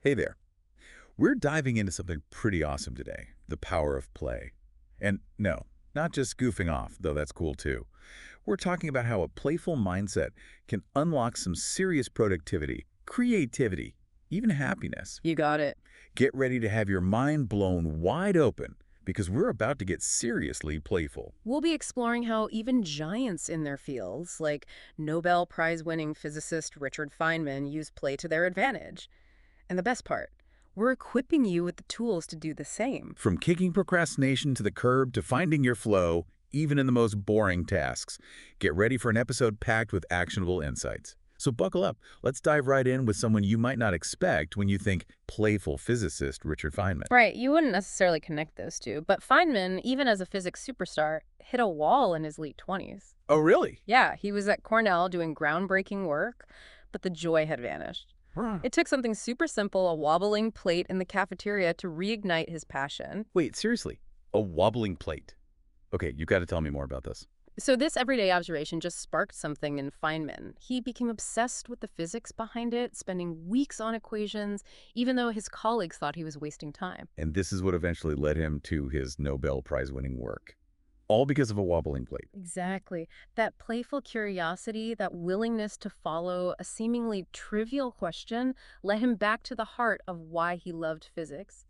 Hey there. We're diving into something pretty awesome today, the power of play. And no, not just goofing off, though that's cool too. We're talking about how a playful mindset can unlock some serious productivity, creativity, even happiness. You got it. Get ready to have your mind blown wide open because we're about to get seriously playful. We'll be exploring how even giants in their fields, like Nobel Prize-winning physicist Richard Feynman, use play to their advantage. And the best part, we're equipping you with the tools to do the same. From kicking procrastination to the curb to finding your flow, even in the most boring tasks. Get ready for an episode packed with actionable insights. So buckle up. Let's dive right in with someone you might not expect when you think playful physicist Richard Feynman. Right, you wouldn't necessarily connect those two, but Feynman, even as a physics superstar, hit a wall in his late 20s. Oh, really? Yeah, he was at Cornell doing groundbreaking work, but the joy had vanished. Huh. It took something super simple, a wobbling plate in the cafeteria, to reignite his passion. Wait, seriously? A wobbling plate? Okay, you got to tell me more about this. So this everyday observation just sparked something in Feynman. He became obsessed with the physics behind it, spending weeks on equations, even though his colleagues thought he was wasting time. And this is what eventually led him to his Nobel Prize-winning work. All because of a wobbling plate. Exactly. That playful curiosity, that willingness to follow a seemingly trivial question, led him back to the heart of why he loved physics.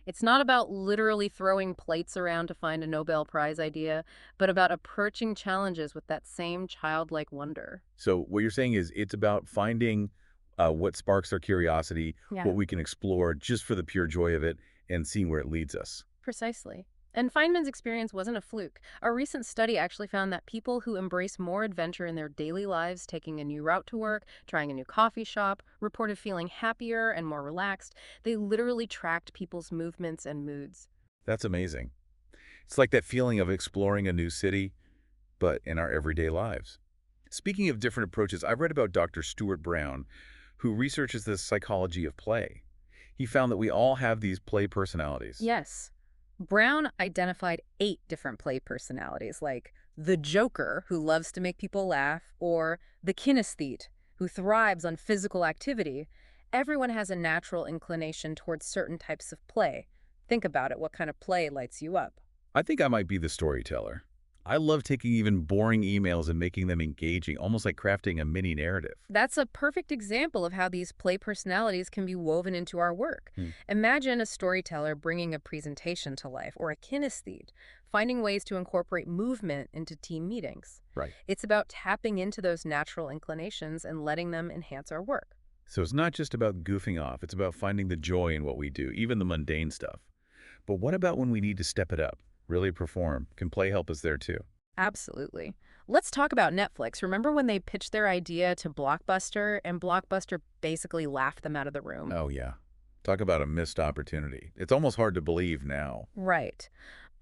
It's not about literally throwing plates around to find a Nobel Prize idea, but about approaching challenges with that same childlike wonder. So what you're saying is it's about finding what sparks our curiosity, Yeah. what we can explore just for the pure joy of it, and seeing where it leads us. Precisely. And Feynman's experience wasn't a fluke. A recent study actually found that people who embrace more adventure in their daily lives, taking a new route to work, trying a new coffee shop, reported feeling happier and more relaxed. They literally tracked people's movements and moods. That's amazing. It's like that feeling of exploring a new city, but in our everyday lives. Speaking of different approaches, I've read about Dr. Stuart Brown, who researches the psychology of play. He found that we all have these play personalities. Yes. Brown identified 8 different play personalities, like the joker, who loves to make people laugh, or the kinesthete, who thrives on physical activity. Everyone has a natural inclination towards certain types of play. Think about it. What kind of play lights you up? I think I might be the storyteller. I love taking even boring emails and making them engaging, almost like crafting a mini narrative. That's a perfect example of how these play personalities can be woven into our work. Hmm. Imagine a storyteller bringing a presentation to life, or a kinesthete, finding ways to incorporate movement into team meetings. Right. It's about tapping into those natural inclinations and letting them enhance our work. So it's not just about goofing off, it's about finding the joy in what we do, even the mundane stuff. But what about when we need to step it up, really perform? Can play help us there too? Absolutely. Let's talk about Netflix. Remember when they pitched their idea to Blockbuster and Blockbuster basically laughed them out of the room? Oh yeah. Talk about a missed opportunity. It's almost hard to believe now. Right.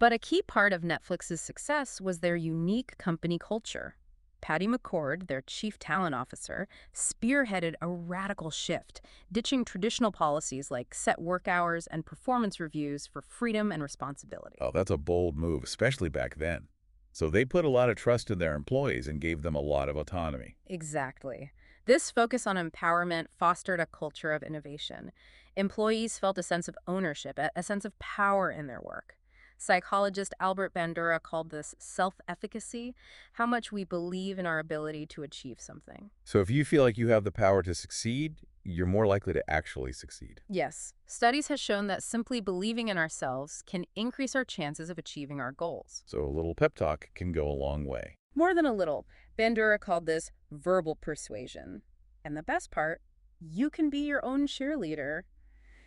But a key part of Netflix's success was their unique company culture. Patty McCord, their chief talent officer, spearheaded a radical shift, ditching traditional policies like set work hours and performance reviews for freedom and responsibility. Oh, that's a bold move, especially back then. So they put a lot of trust in their employees and gave them a lot of autonomy. Exactly. This focus on empowerment fostered a culture of innovation. Employees felt a sense of ownership, a sense of power in their work. Psychologist Albert Bandura called this self-efficacy, how much we believe in our ability to achieve something. So if you feel like you have the power to succeed, you're more likely to actually succeed. Yes, studies have shown that simply believing in ourselves can increase our chances of achieving our goals. So a little pep talk can go a long way. More than a little, Bandura called this verbal persuasion. And the best part, you can be your own cheerleader.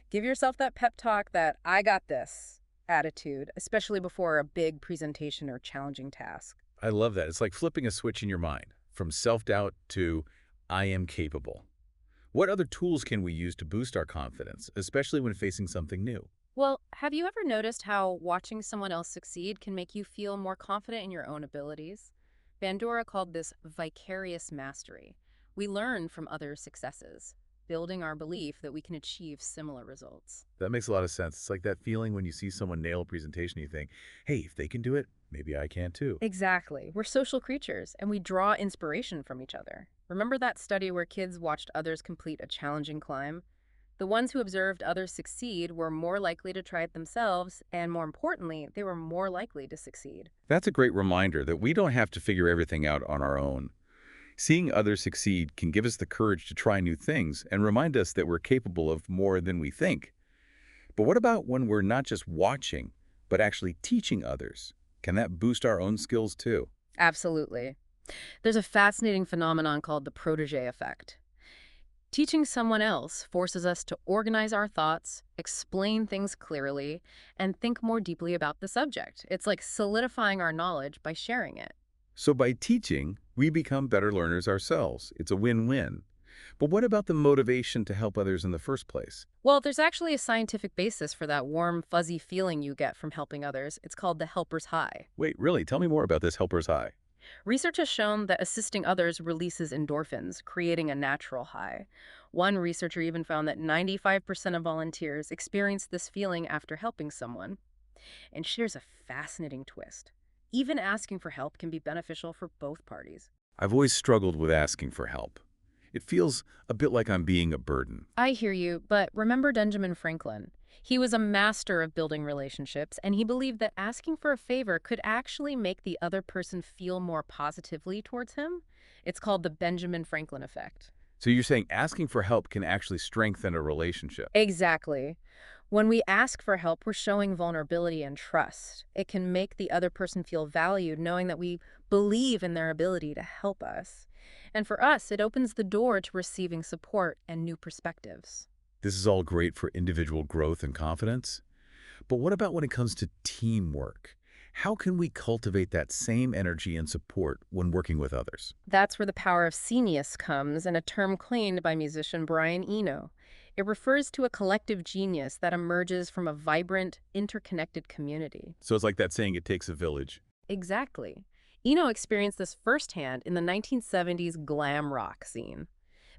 Give yourself that pep talk, that I got this attitude, especially before a big presentation or challenging task. I love that. It's like flipping a switch in your mind from self-doubt to I am capable. What other tools can we use to boost our confidence, especially when facing something new? Well, have you ever noticed how watching someone else succeed can make you feel more confident in your own abilities? Bandura called this vicarious mastery. We learn from others' successes, building our belief that we can achieve similar results. That makes a lot of sense. It's like that feeling when you see someone nail a presentation, you think, hey, if they can do it, maybe I can too. Exactly. We're social creatures, and we draw inspiration from each other. Remember that study where kids watched others complete a challenging climb? The ones who observed others succeed were more likely to try it themselves, and more importantly, they were more likely to succeed. That's a great reminder that we don't have to figure everything out on our own. Seeing others succeed can give us the courage to try new things and remind us that we're capable of more than we think. But what about when we're not just watching, but actually teaching others? Can that boost our own skills too? Absolutely. There's a fascinating phenomenon called the protege effect. Teaching someone else forces us to organize our thoughts, explain things clearly, and think more deeply about the subject. It's like solidifying our knowledge by sharing it. So by teaching, we become better learners ourselves. It's a win-win. But what about the motivation to help others in the first place? Well, there's actually a scientific basis for that warm, fuzzy feeling you get from helping others. It's called the helper's high. Wait, really? Tell me more about this helper's high. Research has shown that assisting others releases endorphins, creating a natural high. One researcher even found that 95% of volunteers experience this feeling after helping someone. And shares a fascinating twist. Even asking for help can be beneficial for both parties. I've always struggled with asking for help. It feels a bit like I'm being a burden. I hear you, but remember Benjamin Franklin. He was a master of building relationships, and he believed that asking for a favor could actually make the other person feel more positively towards him. It's called the Benjamin Franklin effect. So you're saying asking for help can actually strengthen a relationship? Exactly. When we ask for help, we're showing vulnerability and trust. It can make the other person feel valued, knowing that we believe in their ability to help us. And for us, it opens the door to receiving support and new perspectives. This is all great for individual growth and confidence. But what about when it comes to teamwork? How can we cultivate that same energy and support when working with others? That's where the power of scenius comes, and a term coined by musician Brian Eno. It refers to a collective genius that emerges from a vibrant, interconnected community. So it's like that saying, it takes a village. Exactly. Eno experienced this firsthand in the 1970s glam rock scene.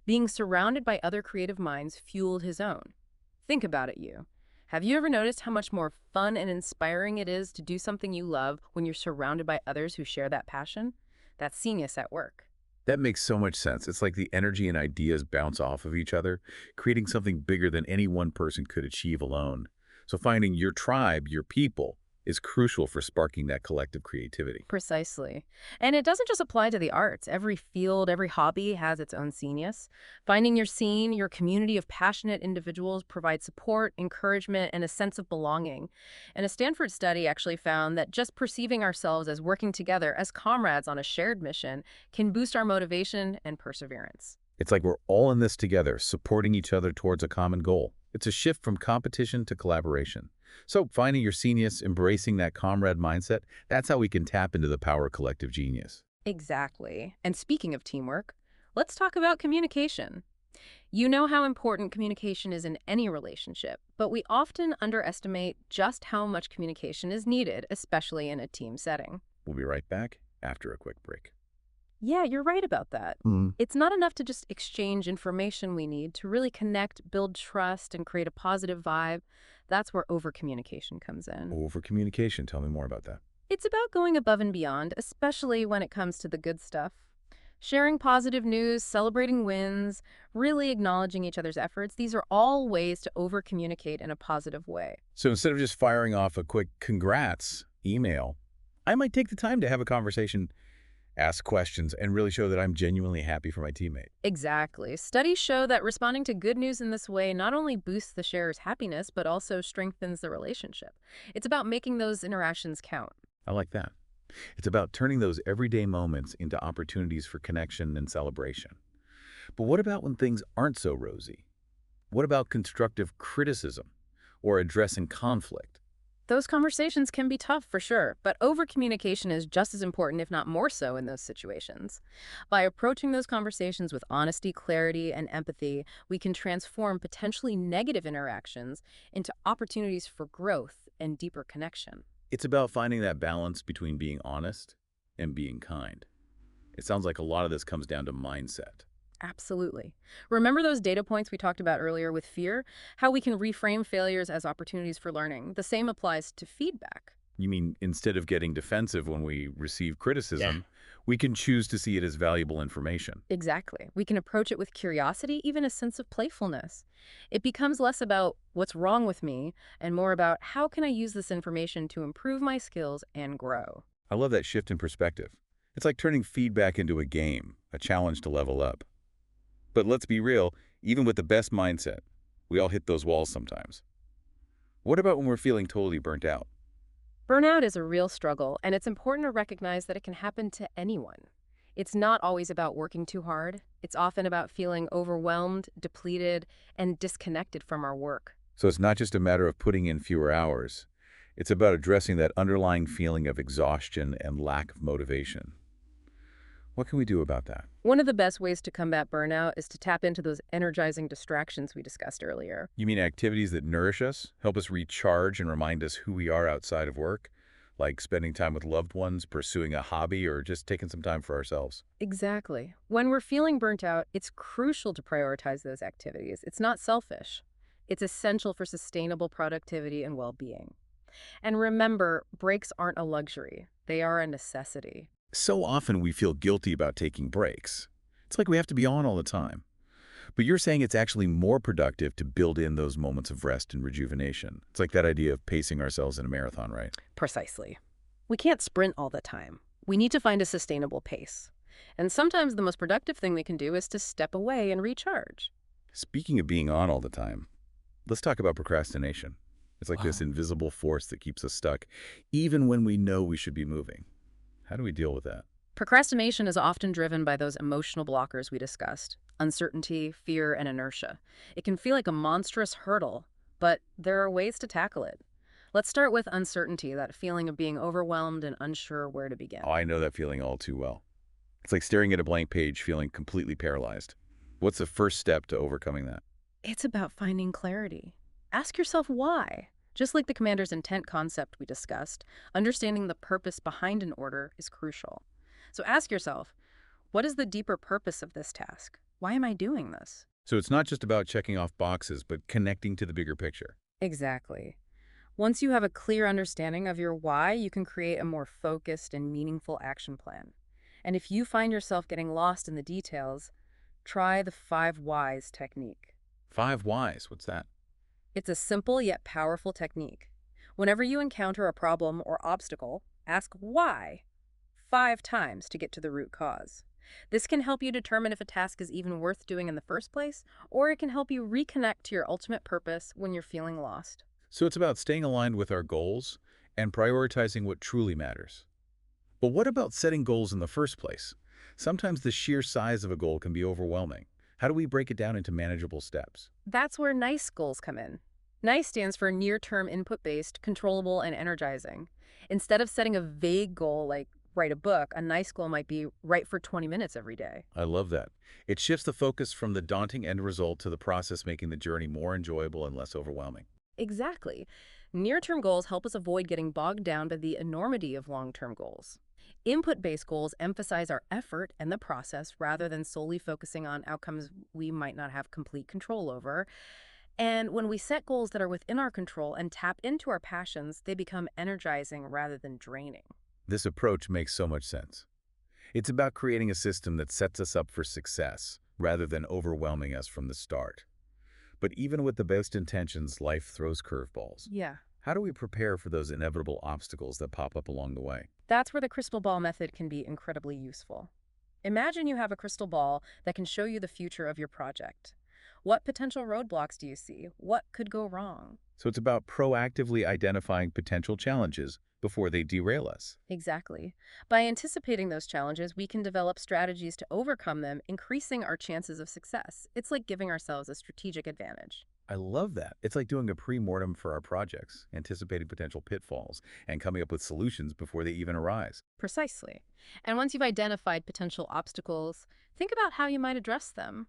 Being surrounded by other creative minds fueled his own. Think about it, you. Have you ever noticed how much more fun and inspiring it is to do something you love when you're surrounded by others who share that passion? That's genius at work. That makes so much sense. It's like the energy and ideas bounce off of each other, creating something bigger than any one person could achieve alone. So finding your tribe, your people, is crucial for sparking that collective creativity. Precisely. And it doesn't just apply to the arts. Every field, every hobby has its own genius. Finding your scene, your community of passionate individuals provides support, encouragement, and a sense of belonging. And a Stanford study actually found that just perceiving ourselves as working together as comrades on a shared mission can boost our motivation and perseverance. It's like we're all in this together, supporting each other towards a common goal. It's a shift from competition to collaboration. So finding your genius, embracing that comrade mindset, that's how we can tap into the power of collective genius. Exactly. And speaking of teamwork, let's talk about communication. You know how important communication is in any relationship, but we often underestimate just how much communication is needed, especially in a team setting. We'll be right back after a quick break. Yeah, you're right about that. It's not enough to just exchange information. We need to really connect, build trust, and create a positive vibe. That's where over-communication comes in. Over communication, tell me more about that. It's about going above and beyond, especially when it comes to the good stuff. Sharing positive news, celebrating wins, really acknowledging each other's efforts, these are all ways to over-communicate in a positive way. So instead of just firing off a quick congrats email, I might take the time to have a conversation, ask questions, and really show that I'm genuinely happy for my teammate. Exactly. Studies show that responding to good news in this way not only boosts the sharer's happiness, but also strengthens the relationship. It's about making those interactions count. I like that. It's about turning those everyday moments into opportunities for connection and celebration. But what about when things aren't so rosy? What about constructive criticism or addressing conflict? Those conversations can be tough for sure, but over-communication is just as important, if not more so, in those situations. By approaching those conversations with honesty, clarity, and empathy, we can transform potentially negative interactions into opportunities for growth and deeper connection. It's about finding that balance between being honest and being kind. It sounds like a lot of this comes down to mindset. Absolutely. Remember those data points we talked about earlier with fear? How we can reframe failures as opportunities for learning. The same applies to feedback. You mean instead of getting defensive when we receive Yeah. criticism, we can choose to see it as valuable information. Exactly. We can approach it with curiosity, even a sense of playfulness. It becomes less about what's wrong with me and more about how can I use this information to improve my skills and grow. I love that shift in perspective. It's like turning feedback into a game, a challenge to level up. But let's be real, even with the best mindset, we all hit those walls sometimes. What about when we're feeling totally burnt out? Burnout is a real struggle, and it's important to recognize that it can happen to anyone. It's not always about working too hard. It's often about feeling overwhelmed, depleted, and disconnected from our work. So it's not just a matter of putting in fewer hours. It's about addressing that underlying feeling of exhaustion and lack of motivation. What can we do about that? One of the best ways to combat burnout is to tap into those energizing distractions we discussed earlier. You mean activities that nourish us, help us recharge and remind us who we are outside of work? Like spending time with loved ones, pursuing a hobby, or just taking some time for ourselves? Exactly. When we're feeling burnt out, it's crucial to prioritize those activities. It's not selfish. It's essential for sustainable productivity and well-being. And remember, breaks aren't a luxury. They are a necessity. So often we feel guilty about taking breaks. It's like we have to be on all the time. But you're saying it's actually more productive to build in those moments of rest and rejuvenation. It's like that idea of pacing ourselves in a marathon, right? Precisely. We can't sprint all the time. We need to find a sustainable pace. And sometimes the most productive thing we can do is to step away and recharge. Speaking of being on all the time, let's talk about procrastination. It's like this Wow. invisible force that keeps us stuck, even when we know we should be moving. How do we deal with that? Procrastination is often driven by those emotional blockers we discussed: uncertainty, fear, and inertia. It can feel like a monstrous hurdle, but there are ways to tackle it. Let's start with uncertainty, that feeling of being overwhelmed and unsure where to begin. Oh, I know that feeling all too well. It's like staring at a blank page, feeling completely paralyzed. What's the first step to overcoming that? It's about finding clarity. Ask yourself why. Just like the commander's intent concept we discussed, understanding the purpose behind an order is crucial. So ask yourself, what is the deeper purpose of this task? Why am I doing this? So it's not just about checking off boxes, but connecting to the bigger picture. Exactly. Once you have a clear understanding of your why, you can create a more focused and meaningful action plan. And if you find yourself getting lost in the details, try the 5 whys technique. 5 whys, what's that? It's a simple yet powerful technique. Whenever you encounter a problem or obstacle, ask why 5 times to get to the root cause. This can help you determine if a task is even worth doing in the first place, or it can help you reconnect to your ultimate purpose when you're feeling lost. So it's about staying aligned with our goals and prioritizing what truly matters. But what about setting goals in the first place? Sometimes the sheer size of a goal can be overwhelming. How do we break it down into manageable steps? That's where NICE goals come in. NICE stands for near-term input-based, controllable, and energizing. Instead of setting a vague goal like write a book, a NICE goal might be write for 20 minutes every day. I love that. It shifts the focus from the daunting end result to the process, making the journey more enjoyable and less overwhelming. Exactly. Near-term goals help us avoid getting bogged down by the enormity of long-term goals. Input-based goals emphasize our effort and the process rather than solely focusing on outcomes we might not have complete control over. And when we set goals that are within our control and tap into our passions, they become energizing rather than draining. This approach makes so much sense. It's about creating a system that sets us up for success rather than overwhelming us from the start. But even with the best intentions, life throws curveballs. Yeah. How do we prepare for those inevitable obstacles that pop up along the way? That's where the crystal ball method can be incredibly useful. Imagine you have a crystal ball that can show you the future of your project. What potential roadblocks do you see? What could go wrong? So it's about proactively identifying potential challenges before they derail us. Exactly. By anticipating those challenges, we can develop strategies to overcome them, increasing our chances of success. It's like giving ourselves a strategic advantage. I love that. It's like doing a pre-mortem for our projects, anticipating potential pitfalls and coming up with solutions before they even arise. Precisely. And once you've identified potential obstacles, think about how you might address them.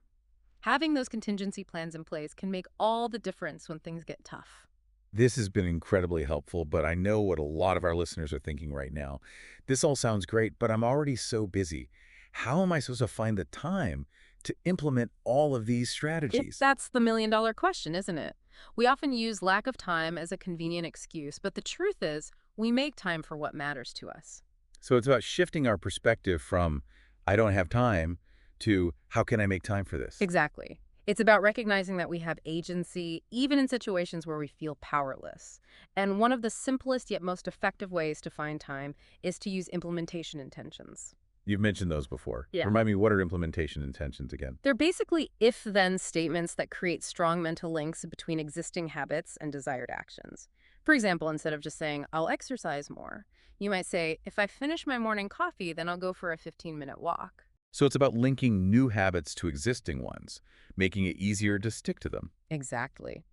Having those contingency plans in place can make all the difference when things get tough. This has been incredibly helpful, but I know what a lot of our listeners are thinking right now. This all sounds great, but I'm already so busy. How am I supposed to find the time to implement all of these strategies? That's the million-dollar question, isn't it? We often use lack of time as a convenient excuse, but the truth is, we make time for what matters to us. So it's about shifting our perspective from, I don't have time, to, how can I make time for this? Exactly. It's about recognizing that we have agency even in situations where we feel powerless. And one of the simplest yet most effective ways to find time is to use implementation intentions. You've mentioned those before. Yeah. Remind me, what are implementation intentions again? They're basically if-then statements that create strong mental links between existing habits and desired actions. For example, instead of just saying, I'll exercise more, you might say, if I finish my morning coffee, then I'll go for a 15-minute walk. So it's about linking new habits to existing ones, making it easier to stick to them. Exactly.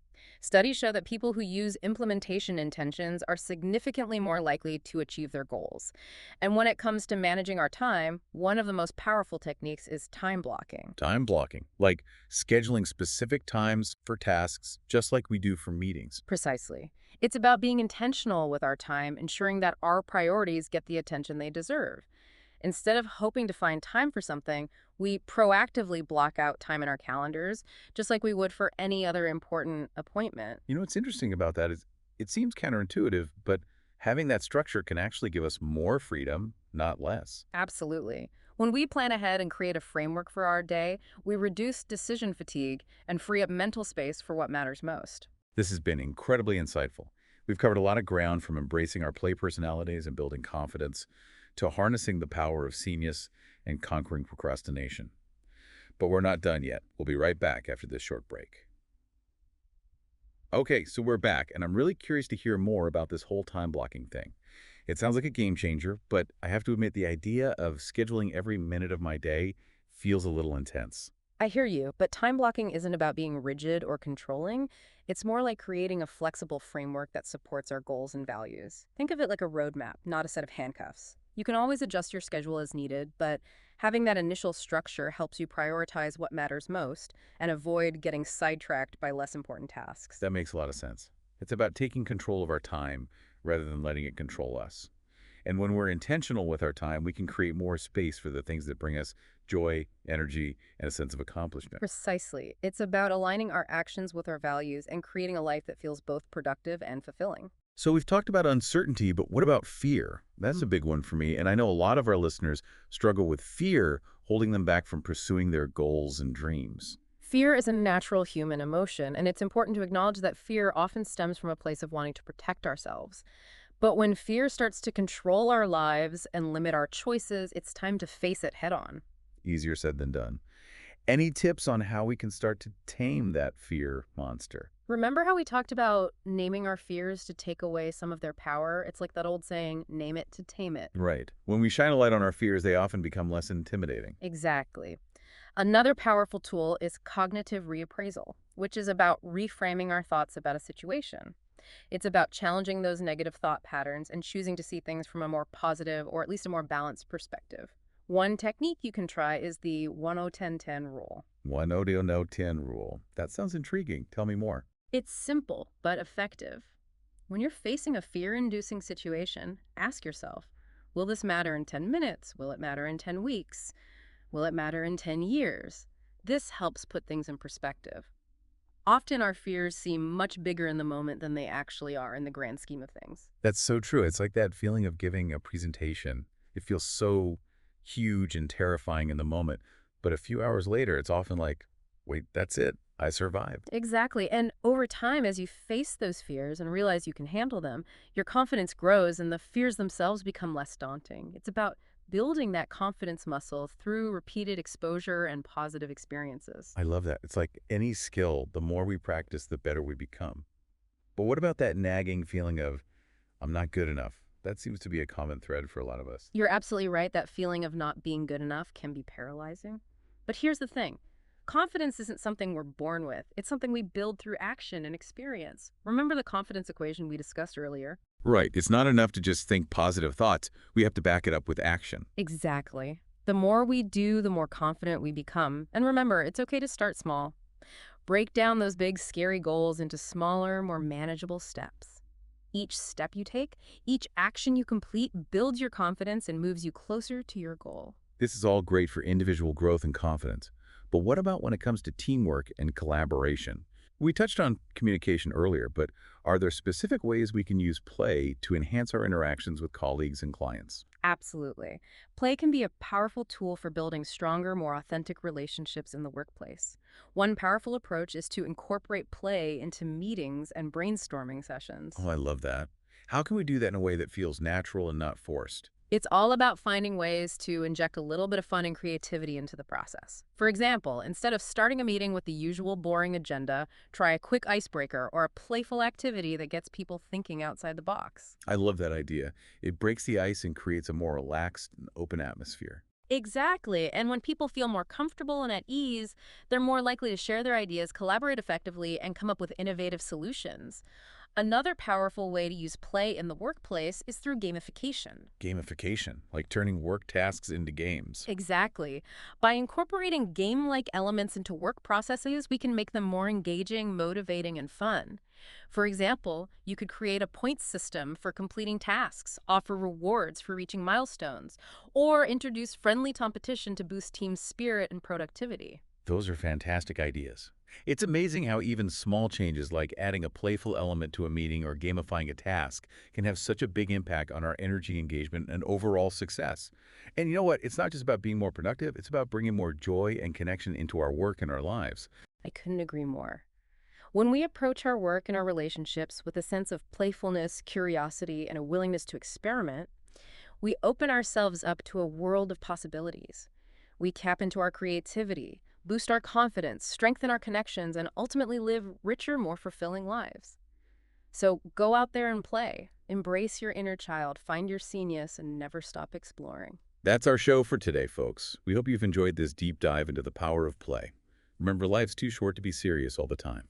Studies show that people who use implementation intentions are significantly more likely to achieve their goals. And when it comes to managing our time, one of the most powerful techniques is time blocking. Time blocking, like scheduling specific times for tasks, just like we do for meetings. Precisely. It's about being intentional with our time, ensuring that our priorities get the attention they deserve. Instead of hoping to find time for something, we proactively block out time in our calendars, just like we would for any other important appointment. You know what's interesting about that is it seems counterintuitive, but having that structure can actually give us more freedom, not less. Absolutely. When we plan ahead and create a framework for our day, we reduce decision fatigue and free up mental space for what matters most. This has been incredibly insightful. We've covered a lot of ground, from embracing our play personalities and building confidence to harnessing the power of genius and conquering procrastination. But we're not done yet. We'll be right back after this short break. Okay, so we're back, and I'm really curious to hear more about this whole time blocking thing. It sounds like a game changer, but I have to admit the idea of scheduling every minute of my day feels a little intense. I hear you, but time blocking isn't about being rigid or controlling. It's more like creating a flexible framework that supports our goals and values. Think of it like a roadmap, not a set of handcuffs. You can always adjust your schedule as needed, but having that initial structure helps you prioritize what matters most and avoid getting sidetracked by less important tasks. That makes a lot of sense. It's about taking control of our time rather than letting it control us. And when we're intentional with our time, we can create more space for the things that bring us joy, energy, and a sense of accomplishment. Precisely. It's about aligning our actions with our values and creating a life that feels both productive and fulfilling. So we've talked about uncertainty, but what about fear? That's a big one for me, and I know a lot of our listeners struggle with fear holding them back from pursuing their goals and dreams. Fear is a natural human emotion, and it's important to acknowledge that fear often stems from a place of wanting to protect ourselves. But when fear starts to control our lives and limit our choices, it's time to face it head on. Easier said than done. Any tips on how we can start to tame that fear monster? Remember how we talked about naming our fears to take away some of their power? It's like that old saying, name it to tame it. Right. When we shine a light on our fears, they often become less intimidating. Exactly. Another powerful tool is cognitive reappraisal, which is about reframing our thoughts about a situation. It's about challenging those negative thought patterns and choosing to see things from a more positive or at least a more balanced perspective. One technique you can try is the 1-0-10-10 rule. 1-0-10 rule. That sounds intriguing. Tell me more. It's simple but effective. When you're facing a fear-inducing situation, ask yourself, will this matter in 10 minutes? Will it matter in 10 weeks? Will it matter in 10 years? This helps put things in perspective. Often our fears seem much bigger in the moment than they actually are in the grand scheme of things. That's so true. It's like that feeling of giving a presentation. It feels so huge and terrifying in the moment, but a few hours later, it's often like, wait, that's it. I survived. Exactly. And over time, as you face those fears and realize you can handle them, your confidence grows and the fears themselves become less daunting. It's about building that confidence muscle through repeated exposure and positive experiences. I love that. It's like any skill, the more we practice, the better we become. But what about that nagging feeling of, I'm not good enough? That seems to be a common thread for a lot of us. You're absolutely right. That feeling of not being good enough can be paralyzing. But here's the thing. Confidence isn't something we're born with. It's something we build through action and experience. Remember the confidence equation we discussed earlier? Right. It's not enough to just think positive thoughts. We have to back it up with action. Exactly. The more we do, the more confident we become. And remember, it's okay to start small. Break down those big, scary goals into smaller, more manageable steps. Each step you take, each action you complete builds your confidence and moves you closer to your goal. This is all great for individual growth and confidence. But what about when it comes to teamwork and collaboration? We touched on communication earlier, but are there specific ways we can use play to enhance our interactions with colleagues and clients? Absolutely. Play can be a powerful tool for building stronger, more authentic relationships in the workplace. One powerful approach is to incorporate play into meetings and brainstorming Oh, sessions. I love that. How can we do that in a way that feels natural and not forced? It's all about finding ways to inject a little bit of fun and creativity into the process. For example, instead of starting a meeting with the usual boring agenda, try a quick icebreaker or a playful activity that gets people thinking outside the box. I love that idea. It breaks the ice and creates a more relaxed and open atmosphere. Exactly. And when people feel more comfortable and at ease, they're more likely to share their ideas, collaborate effectively, and come up with innovative solutions. Another powerful way to use play in the workplace is through gamification. Gamification, like turning work tasks into games. Exactly. By incorporating game-like elements into work processes, we can make them more engaging, motivating, and fun. For example, you could create a points system for completing tasks, offer rewards for reaching milestones, or introduce friendly competition to boost team spirit and productivity. Those are fantastic ideas. It's amazing how even small changes like adding a playful element to a meeting or gamifying a task can have such a big impact on our energy engagement and overall success. And you know what? It's not just about being more productive, it's about bringing more joy and connection into our work and our lives. I couldn't agree more. When we approach our work and our relationships with a sense of playfulness, curiosity, and a willingness to experiment, we open ourselves up to a world of possibilities. We tap into our creativity, boost our confidence, strengthen our connections, and ultimately live richer, more fulfilling lives. So go out there and play. Embrace your inner child, find your genius, and never stop exploring. That's our show for today, folks. We hope you've enjoyed this deep dive into the power of play. Remember, life's too short to be serious all the time.